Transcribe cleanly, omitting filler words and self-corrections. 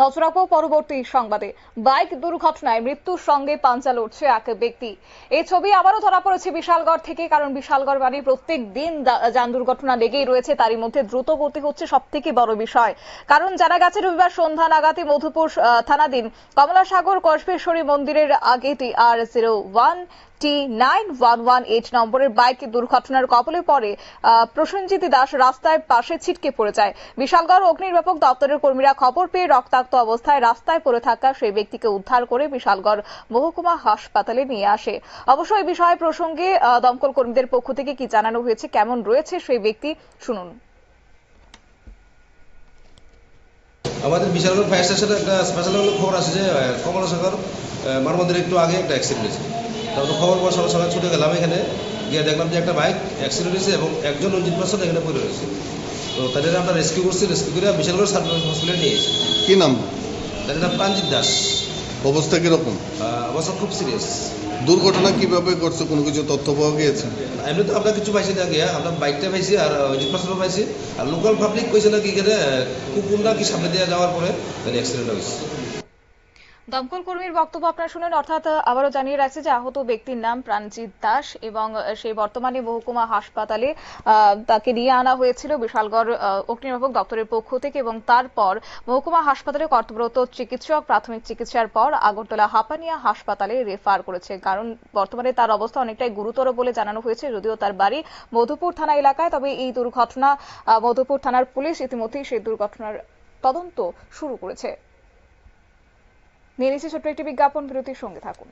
নজর রাখবো পরবর্তী সংবাদে। বাইক দুর্ঘটনায় মৃত্যুর সঙ্গে পাঞ্জা লড়ছে এক ব্যক্তি। এই ছবি আবারও ধরা পড়েছে বিশালগড় থেকে, কারণ বিশালগড় মানে প্রত্যেক দিন যান দুর্ঘটনা লেগেই রয়েছে। তারই মধ্যে দ্রুত গতি হচ্ছে সব থেকে বড় বিষয়, কারণ জানা গেছে রবিবার সন্ধ্যা নাগাদই মধুপুর থানাধীন কমলাসাগর কসবেশ্বরী মন্দিরের আগে TR01T9118 নম্বরের বাইক দুর্ঘটনার কবলে পড়ে প্রসেনজিৎ দাস রাস্তায় পাশে ছিটকে পড়ে যায়। বিশালগড় অগ্নিনির্বাপক দপ্তরের কর্মীরা খবর পেয়ে রক্তাক্ত অবস্থায় রাস্তায় পড়ে থাকা সেই ব্যক্তিকে উদ্ধার করে বিশালগড় মহকুমা হাসপাতালে নিয়ে আসে। অবশ্য এই বিষয়ে প্রসঙ্গে দমকল কর্মীদের পক্ষ থেকে কি জানানো হয়েছে, কেমন রয়েছে সেই ব্যক্তি, শুনুন। আমাদের বিশালগড় ফায়ার স্টেশনে একটা স্পেশাল খবর আছে যে কমলাসাগর মানমন্দিরে একটু আগে একটা অ্যাক্সিডেন্ট হয়েছে। তারপর খবর পর সকাল সকাল ছুটে গেলাম, এখানে গিয়ে দেখলাম যে একটা বাইক অ্যাক্সিডেন্ট হয়েছে এবং একজন 29% এখানে পড়ে রয়েছে। তো তাদের আমরা রেস্কিউ করছি, রেস্কিউ করে বিশালগড় সার্ভিস হসপিটালে নিয়ে এসেছি। কি নাম? তাদের নাম প্রাণজিৎ দাস। অবস্থা কিরকম? অবস্থা খুব সিরিয়াস। দুর্ঘটনা কিভাবে করছে, কোনো কিছু তথ্য পাওয়া গিয়েছে? এমনি তো আমরা কিছু পাইছি না গিয়া, আমরা বাইকটা পাইছি আর 29% পাইছি। আর লোকাল পাবলিক কইছে না কি এখানে কুকুর না কি সামনে দিয়ে যাওয়ার পরে অ্যাক্সিডেন্ট হয়েছে। দমকল কর্মীর বক্তব্য আপনারা শুনেন। অর্থাৎ আবারও জানিয়ে রাখছে যে আহত ব্যক্তির নাম প্রাণজিৎ দাস এবং সে বর্তমানে মহকুমা হাসপাতালে তাকে নিয়ে আনা হয়েছিল বিশালগড় অগ্নিনির্বাপক দপ্তরের পক্ষ থেকে, এবং তারপর মহকুমা হাসপাতালে কর্তব্যরত চিকিৎসক প্রাথমিক চিকিৎসার পর আগরতলা হাপানিয়া হাসপাতালে রেফার করেছে, কারণ বর্তমানে তার অবস্থা অনেকটাই গুরুতর বলে জানানো হয়েছে। যদিও তার বাড়ি মধুপুর থানা এলাকায়, তবে এই দুর্ঘটনা মধুপুর থানার পুলিশ ইতিমধ্যেই সেই দুর্ঘটনার তদন্ত শুরু করেছে। নিয়ে নিচ্ছি ছোট্ট একটি বিজ্ঞাপন বিরতির, সঙ্গে থাকুন।